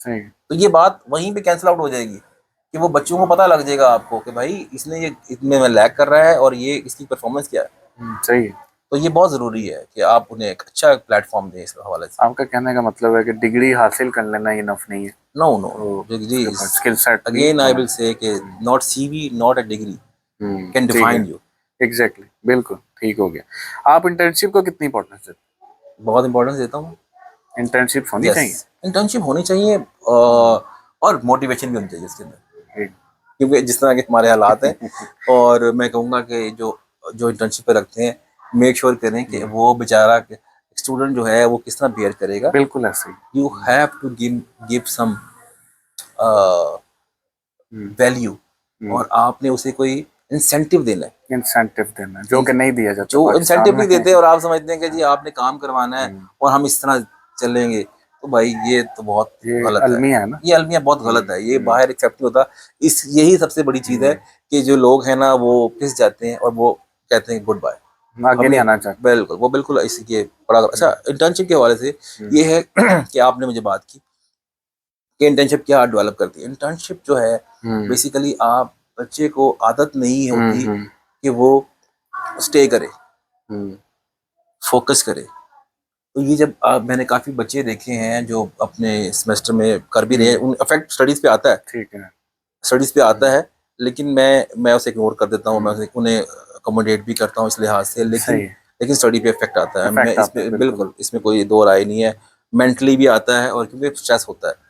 तो ये बात वहीं पे कैंसिल आउट हो जाएगी कि वो बच्चों को पता लग जाएगा आपको कि भाई इसने ये इतने लैग कर रहा है और ये इसकी परफॉर्मेंस क्या है। सही। तो ये बहुत ज़रूरी है कि आप उन्हें एक अच्छा प्लेटफॉर्म दें इस हवाले से। आपका कहने का मतलब है कि डिग्री हासिल कर लेना इनफ नहीं है? No, degree skill set. Again I will say कि not CV, not a degree can define you. Exactly, बिल्कुल ठीक हो गया। आप इंटर्नशिप को कितनी इंपॉर्टेंस देते हैं? बहुत इंपॉर्टेंस देता हूँ। इंटर्नशिप होनी चाहिए। इंटर्नशिप होनी चाहिए और मोटिवेशन भी होनी चाहिए इसके अंदर, क्योंकि जिस तरह के हमारे हालात हैं और मैं कहूँगा कि जो इंटर्नशिप पे रखते हैं, मेक श्योर करें कि वो बेचारा स्टूडेंट जो है वो किस तरह बिहेव करेगा। बिल्कुल ऐसे ही। You have to give some value और आपने उसे कोई इंसेंटिव देना है, जो कि नहीं दिया जाता। जो इंसेंटिव नहीं देते और आप समझते हैं कि जी आपने काम करवाना है और हम इस तरह चलेंगे, तो भाई ये तो बहुत गलत है ना। ये अलमिया बहुत गलत है, ये बाहर एक्सेप्ट नहीं होता। यही सबसे बड़ी चीज़ है कि जो लोग हैं ना वो पिस जाते हैं और वो कहते हैं गुड बाय, आगे नहीं आना चाहते। बिल्कुल, वो बिल्कुल इसलिए बड़ा अच्छा। इंटर्नशिप के हवाले से ये है कि आपने मुझे बात की कि इंटर्नशिप क्या डेवलप करती है। इंटर्नशिप जो है बेसिकली आप बच्चे को आदत नहीं होती कि वो स्टे करे, फोकस करे। तो ये जब मैंने काफ़ी बच्चे देखे हैं जो अपने सेमेस्टर में कर भी रहे हैं, उन इफेक्ट स्टडीज़ पे आता है। ठीक है, स्टडीज़ पे आता है, लेकिन मैं उसे इग्नोर कर देता हूँ, मैं उन्हें अकोमोडेट भी करता हूँ इस लिहाज से, लेकिन स्टडी पे इफेक्ट आता है। मैं इसमें बिल्कुल इसमें कोई दो राय नहीं है। मेंटली भी आता है और क्योंकि स्ट्रेस होता है।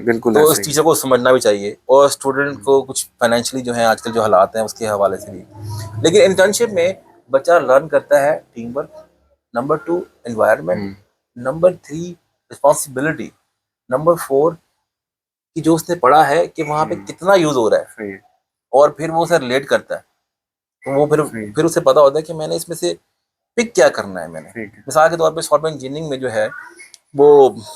बिल्कुल। तो इस चीज़ों को समझना भी चाहिए और स्टूडेंट को कुछ फाइनेंशियली जो है आजकल जो हालात हैं उसके हवाले से भी। लेकिन इंटर्नशिप में बच्चा लर्न करता है team work, number 2 environment, number 3 responsibility, number 4 कि जो उसने पढ़ा है कि वहाँ पे कितना यूज हो रहा है और फिर वो उसे रिलेट करता है। तो वो फिर उसे पता होता है कि मैंने इसमें से पिक क्या करना है। मैंने मिसाल के तौर पे सॉफ्टवेयर इंजीनियरिंग में जो है वो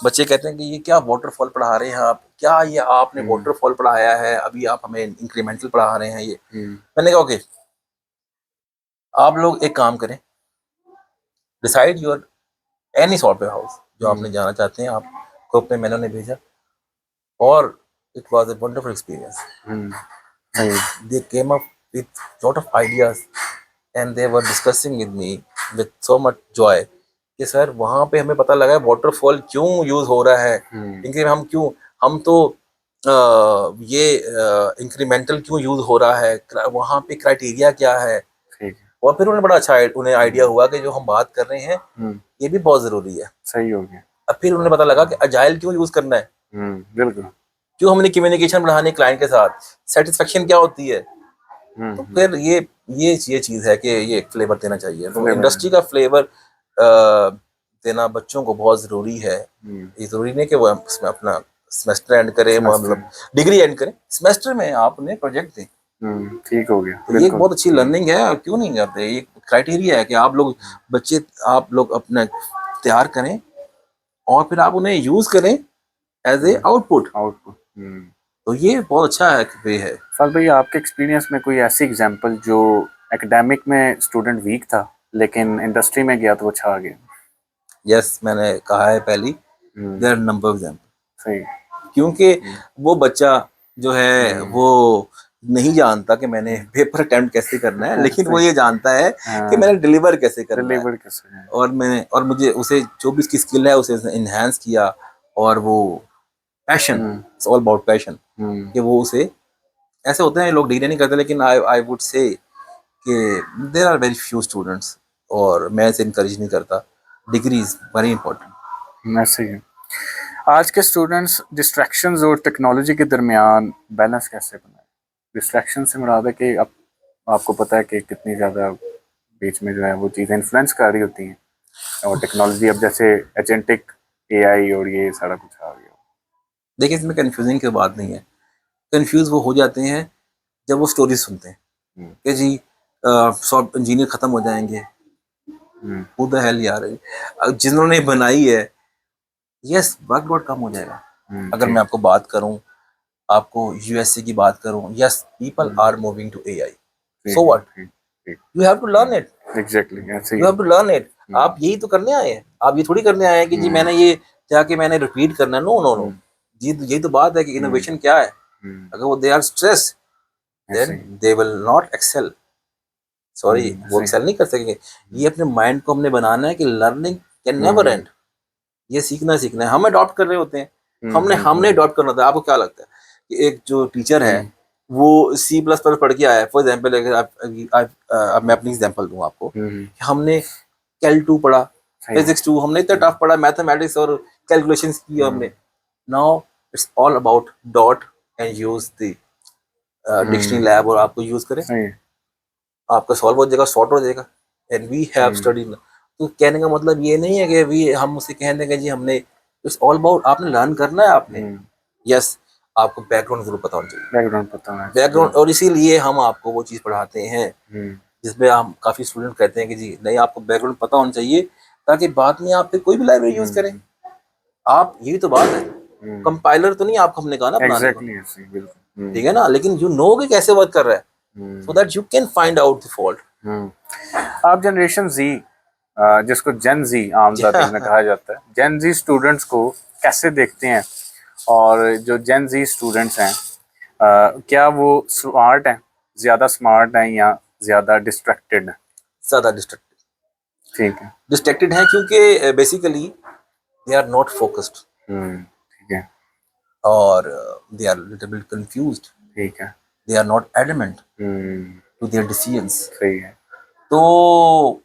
बच्चे कहते हैं कि ये क्या वाटरफॉल पढ़ा रहे हैं आप, क्या ये आपने वाटरफॉल पढ़ाया है, अभी आप हमें इंक्रीमेंटल पढ़ा रहे हैं ये। मैंने कहा ओके, आप लोग एक काम करें, decide your any software house जो आपने जाना चाहते हैं। आप ग्रुप में मैंने उन्हें भेजा और it was a wonderful experience. They came up with lot of ideas and they were discussing with me with so much Joy कि सर वहाँ पे हमें पता लगा वाटरफॉल क्यों यूज हो रहा है, हम तो ये इंक्रीमेंटल क्यों यूज हो रहा है, वहाँ पे क्राइटेरिया क्या है। और फिर उन्हें बड़ा अच्छा उन्हें आइडिया हुआ कि जो हम बात कर रहे हैं ये भी बहुत जरूरी है। सही हो गया। अब फिर उन्हें पता लगा कि अजाइल क्यों यूज करना है, बिल्कुल, क्यों हमने कम्युनिकेशन बढ़ानी क्लाइंट के साथ, सेटिस्फेक्शन क्या होती है। तो फिर ये चीज है कि ये फ्लेवर देना चाहिए। तो इंडस्ट्री का फ्लेवर देना बच्चों को बहुत जरूरी है। ये जरूरी नहीं कि वो इसमें अपना सेमेस्टर एंड करें, मतलब डिग्री एंड करें, सेमेस्टर में आप उन्हें प्रोजेक्ट दें। ठीक हो गया। तो ये बहुत अच्छी लर्निंग है, क्यों नहीं करते। ये क्राइटेरिया है कि आप लोग अपना तैयार करें और फिर आप उन्हें यूज करें एज ए आउटपुट। तो ये बहुत अच्छा है वे है। फल भाई, आपके एक्सपीरियंस में कोई ऐसी एग्जांपल जो एकेडमिक में स्टूडेंट वीक था लेकिन इंडस्ट्री में गया तो वो छा गया? यस, मैंने कहा है पहली, हम्म, देयर नंबर ऑफ एग्जाम्पल। सही। क्योंकि हम्म, वो बच्चा जो है वो नहीं जानता कि मैंने पेपर अटेम्प्ट कैसे करना है, लेकिन वो सही। ये जानता है कि हाँ, मैंने डिलीवर कैसे करना है। डिलीवर कैसे है? और मुझे उसे जो भी उसकी स्किल है उसे इन्हांस किया। और वो passion, hmm, it's all about passion, hmm, कि वो उसे, ऐसे होते हैं लोग डिग्री नहीं करते, लेकिन आई आई वुड से कि there are very few students, और मैं इसे इनकरेज नहीं करता। Degree is very important. ऐसे ही है। आज के स्टूडेंट्स डिस्ट्रैक्शंस और टेक्नोलॉजी के दरमियान बैलेंस कैसे बनाए? डिस्ट्रैक्शन से मुराद है कि अब आपको पता है कि कितनी ज़्यादा बीच में जो है वो चीज़ें इन्फ्लुएंस कर रही होती हैं, और टेक्नोलॉजी अब जैसे एजेंटिक एआई और ये सारा कुछ आ गया। देखिए, इसमें कंफ्यूजिंग की बात नहीं है। कंफ्यूज वो हो जाते हैं जब वो स्टोरी सुनते हैं हम्म, कि जी सॉफ्ट इंजीनियर खत्म हो जाएंगे। हम्म, हु द हेल यार, जिन्होंने बनाई है, यस वर्कलोड कम हो जाएगा। अगर ठीक। मैं आपको बात करूं, आपको यूएसए की बात करूं, yes people hmm, are moving to AI. So ठीक है, व्हाट, ठीक, ठीक। You have to learn it, exactly ऐसे ही यू है। Have to learn it. Hmm, आप यही तो करने आए हैं, आप ये थोड़ी करने आए हैं कि जी हम्म, मैंने ये जाके मैंने रिपीट करना है। नो नो नो, हम्म, यही तो बात है कि हम्म, इनोवेशन क्या है। हम्म, अगर वो दे आर स्ट्रेस, ऐसे देन ही। They will not excel. Sorry, वो ऐसे ही। एक्सेल नहीं कर सकेंगे। ये अपने माइंड को हमने बनाना है कि learning can never hmm, and. ये सीखना है, हम अडॉप्ट कर रहे होते हैं। हमने हम्म, हमने अडॉप्ट करना होता है। आपको क्या लगता है कि एक जो टीचर है हम्म, वो सी प्लस प्लस पढ़ के आया है? फॉर एग्जाम्पल, अगर मैं अपनी एग्जाम्पल दूं आपको, हम्म, हमने कैल 2 पढ़ा, सही है। फिजिक्स 2 हमने इतना टफ पढ़ा, मैथमेटिक्स और कैलकुलेशंस की हमने। Hmm, now it's all about dot and use the dictionary hmm, lab, और आपको यूज करें, सही है। आपका सॉल्व हो जाएगा, सॉर्ट हो जाएगा। And we have hmm, study. तो कहने का मतलब ये नहीं है कि वी हम उसे कह देंगे जी हमने, इट्स ऑल अबाउट आपने लर्न करना है आपने। हम्म, यस, आपको बैकग्राउंड जरूर पता होना चाहिए। बैकग्राउंड पता होना चाहिए। बैकग्राउंड, और इसीलिए हम आपको वो चीज़ पढ़ाते हैं हम्म, जिसमें हम काफ़ी स्टूडेंट कहते हैं कि जी नहीं, आपको बैकग्राउंड पता होना चाहिए ताकि बाद में आप फिर कोई भी लाइब्रेरी यूज़ करें। हम्म, आप, यही तो बात है। हम्म, कंपाइलर तो नहीं आपको हमने कहा ना बनाने को, एग्जैक्टली ऐसे ही, बिल्कुल। ठीक है ना, लेकिन यू नो कि कैसे वर्क कर रहा है, so hmm, that you can find out the fault. आप जनरेशन जी, जिसको जेन जी आम जाति में कहा जाता है, जेन जी स्टूडेंट्स को कैसे देखते हैं? और जो जेन जी स्टूडेंट्स हैं, क्या वो स्मार्ट हैं, ज़्यादा स्मार्ट हैं या ज़्यादा डिस्ट्रैक्टेड हैं? ज़्यादा डिस्ट्रैक्टेड, ठीक है। डिस्ट्रैक्टेड हैं क्योंकि basically they are not focused, ठीक है। और they are little bit confused, ठीक है। They are not adamant hmm, to their decisions. सही है। तो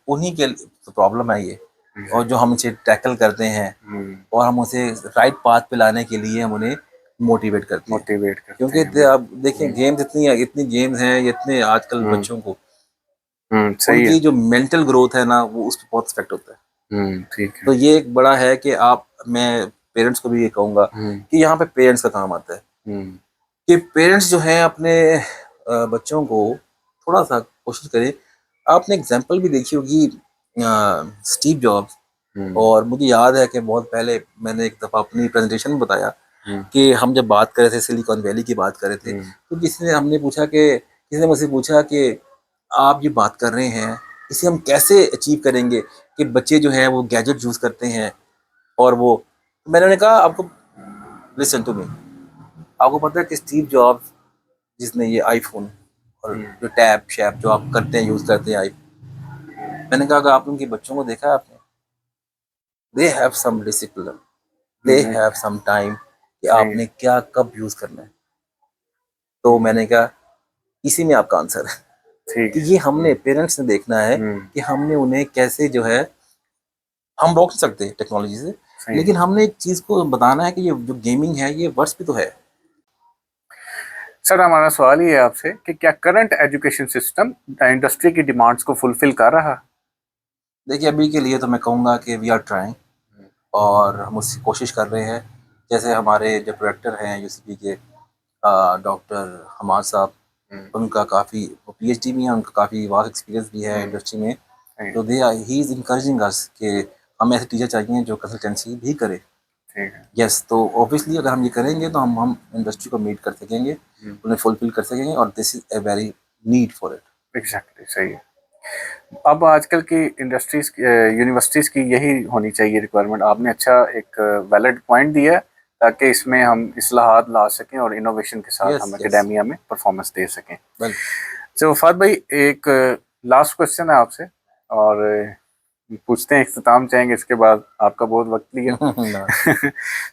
उन्हीं के तो प्रॉब्लम है ये। और जो हम इसे टैकल करते हैं और हम उसे राइट पाथ पे लाने के लिए हम उन्हें मोटिवेट करते हैं। मोटिवेट करते क्योंकि हैं, बिल्कुल। अब देखिए, गेम्स इतनी गेम्स हैं, इतने आजकल हम्म, बच्चों को, सही है। उनकी जो मेंटल ग्रोथ है ना, वो उस पर बहुत इफेक्ट होता है। ठीक है। तो ये एक बड़ा है कि आप, मैं पेरेंट्स को भी ये कहूँगा हम्म, कि यहाँ पे पेरेंट्स का काम आता है हम्म, कि पेरेंट्स जो हैं अपने बच्चों को थोड़ा सा कोशिश करें। आपने एग्जाम्पल भी देखी होगी स्टीव जॉब्स। हम्म, और मुझे याद है कि बहुत पहले मैंने एक दफ़ा अपनी प्रेजेंटेशन में बताया हम्म, कि हम जब बात कर रहे थे, सिलिकॉन वैली की बात कर रहे थे, हम्म, तो किसी ने मुझसे पूछा कि आप ये बात कर रहे हैं, इसे हम कैसे अचीव करेंगे कि बच्चे जो हैं वो गैजेट यूज़ करते हैं। और वो, मैंने उन्हें कहा, आपको, लिसन टू मी, आपको पता है कि स्टीव जॉब्स जिसने ये आईफोन और हम्म, जो टैब शैप जो आप करते हैं, यूज़ करते हैं आई, मैंने कहा अगर आपने उनके बच्चों को देखा है आपने, they have some discipline, they hmm, have some time कि सही है। आपने क्या कब यूज़ करना है। तो मैंने कहा इसी में आपका आंसर है ठीक कि है। ये हमने पेरेंट्स ने देखना है हम्म, कि हमने उन्हें कैसे जो है, हम रोक नहीं सकते टेक्नोलॉजी से, सही है। लेकिन हमने एक चीज़ को बताना है कि ये जो गेमिंग है ये वर्ष भी तो है। सर, हमारा सवाल ये है आपसे कि क्या करंट एजुकेशन सिस्टम इंडस्ट्री की डिमांड्स को फुलफिल कर रहा है? देखिए, अभी के लिए तो मैं कहूँगा कि वी आर ट्राइंग, और हम उसकी कोशिश कर रहे हैं। जैसे हमारे जो डायरेक्टर हैं यूसीपी के, डॉक्टर हमाद साहब, हम्म, उनका काफ़ी पीएचडी भी है, उनका काफ़ी वास्ट एक्सपीरियंस भी है हम्म, इंडस्ट्री में। सही है। तो दे ही इज़ इनकरेजिंग अस कि हमें ऐसे टीचर चाहिए जो कंसल्टेंसी भी करे। ठीक है। यस, तो ऑब्वियसली अगर हम ये करेंगे तो हम इंडस्ट्री को मीट कर सकेंगे, उन्हें फुलफिल कर सकेंगे, और this is a very need for it. Exactly, सही है। अब आजकल की इंडस्ट्रीज, यूनिवर्सिटीज की यही होनी चाहिए रिक्वायरमेंट। आपने अच्छा एक वैलिड पॉइंट दिया है, ताकि इसमें हम इस्लाहात ला सकें और इनोवेशन के साथ हम यस, यस, एकेडेमिया में परफॉर्मेंस दे सकें। वेल। तो वफाद भाई, एक लास्ट क्वेश्चन है आपसे, और पूछते हैं, इख्तिताम चाहेंगे, इसके बाद आपका बहुत वक्त लिया।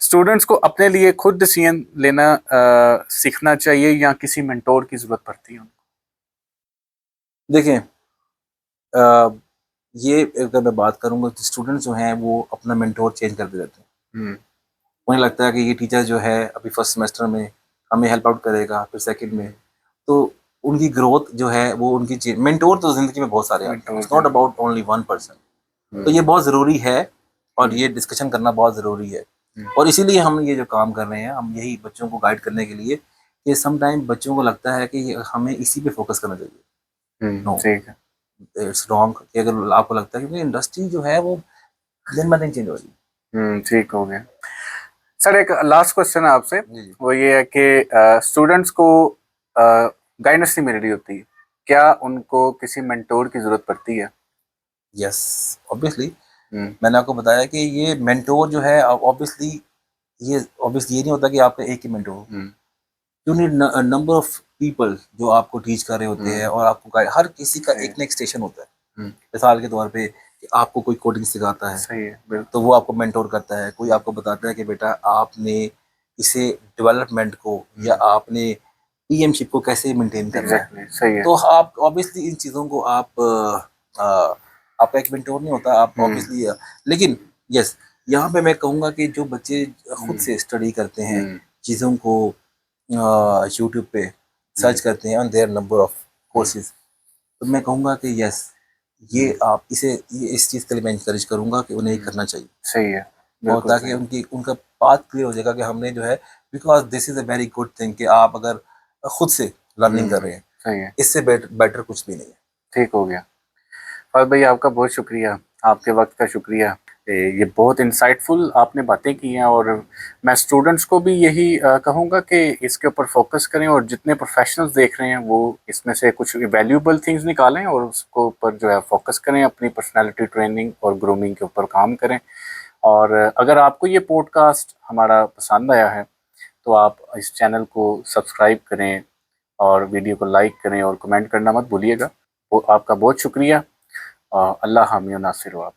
स्टूडेंट्स को अपने लिए खुद डिसीजन लेना सीखना चाहिए, या किसी मेंटोर की जरूरत पड़ती है? देखें, ये अगर मैं बात करूंगा तो स्टूडेंट्स जो हैं वो अपना मेंटोर चेंज करते रहते हैं। उन्हें लगता है कि ये टीचर जो है अभी फर्स्ट सेमेस्टर में हमें हेल्प आउट करेगा, फिर सेकंड में, तो उनकी ग्रोथ जो है वो उनकी मेंटोर तो जिंदगी में बहुत सारे आते हैं, it's not about only one person. तो ये बहुत ज़रूरी है, और ये डिस्कशन करना बहुत ज़रूरी है। और इसीलिए हम ये जो काम कर रहे हैं, हम यही बच्चों को गाइड करने के लिए, कि सम टाइम बच्चों को लगता है कि हमें इसी पे फोकस करना चाहिए। नो, ठीक है। It's wrong. कि अगर आपको लगता है, क्योंकि इंडस्ट्री जो है वो दिन ब दिन चेंज हो रही है। ठीक हो गया। सर, एक लास्ट क्वेश्चन है आपसे, जी। वो ये है कि स्टूडेंट्स को गाइडेंस नहीं मिल रही होती, क्या उनको किसी मेंटोर की जरूरत पड़ती है? Yes, obviously. मैंने आपको बताया कि ये मेंटोर जो है, ऑब्वियसली ये नहीं होता कि आपका एक ही मेंटोर हो। You need number of people जो आपको टीच कर रहे होते हैं, और आपको हर किसी का एक नेक्स्ट स्टेशन होता है। मिसाल के तौर पे, कि आपको कोई कोडिंग सिखाता है, सही है, तो वो आपको मेंटोर करता है। कोई आपको बताता है कि बेटा आपने इसे डेवलपमेंट को, या आपने पीएमशिप को कैसे मेंटेन करना है। एग्जैक्टली, सही है। तो आप ऑब्वियसली इन चीज़ों को आपका एक मेंटोर नहीं होता, आप ऑब्वियसली, लेकिन यस, यहाँ पे मैं कहूँगा कि जो बच्चे खुद से स्टडी करते हैं, चीज़ों को यूट्यूब पे सर्च करते हैं, on their number of courses, तो मैं कहूँगा कि यस, ये आप ये इस चीज़ के लिए मैं इंकरेज करूँगा कि उन्हें ये करना चाहिए। सही है, और बिल्कुल ताकि सही। उनका पाथ क्लियर हो जाएगा कि हमने जो है, because this is a very good thing कि आप अगर खुद से लर्निंग कर रहे हैं, सही है, इससे बेटर कुछ भी नहीं है। ठीक हो गया। और भाई, आपका बहुत शुक्रिया, आपके वक्त का शुक्रिया। ये बहुत इंसाइटफुल आपने बातें की हैं, और मैं स्टूडेंट्स को भी यही कहूँगा कि इसके ऊपर फोकस करें, और जितने प्रोफेशनल्स देख रहे हैं वो इसमें से कुछ वैल्यूएबल थिंग्स निकालें, और उसको ऊपर जो है फोकस करें, अपनी पर्सनालिटी ट्रेनिंग और ग्रूमिंग के ऊपर काम करें। और अगर आपको ये पॉडकास्ट हमारा पसंद आया है, तो आप इस चैनल को सब्सक्राइब करें, और वीडियो को लाइक करें, और कमेंट करना मत भूलिएगा। वो आपका बहुत शुक्रिया। अल्लाह हामी व नासिर हो आप।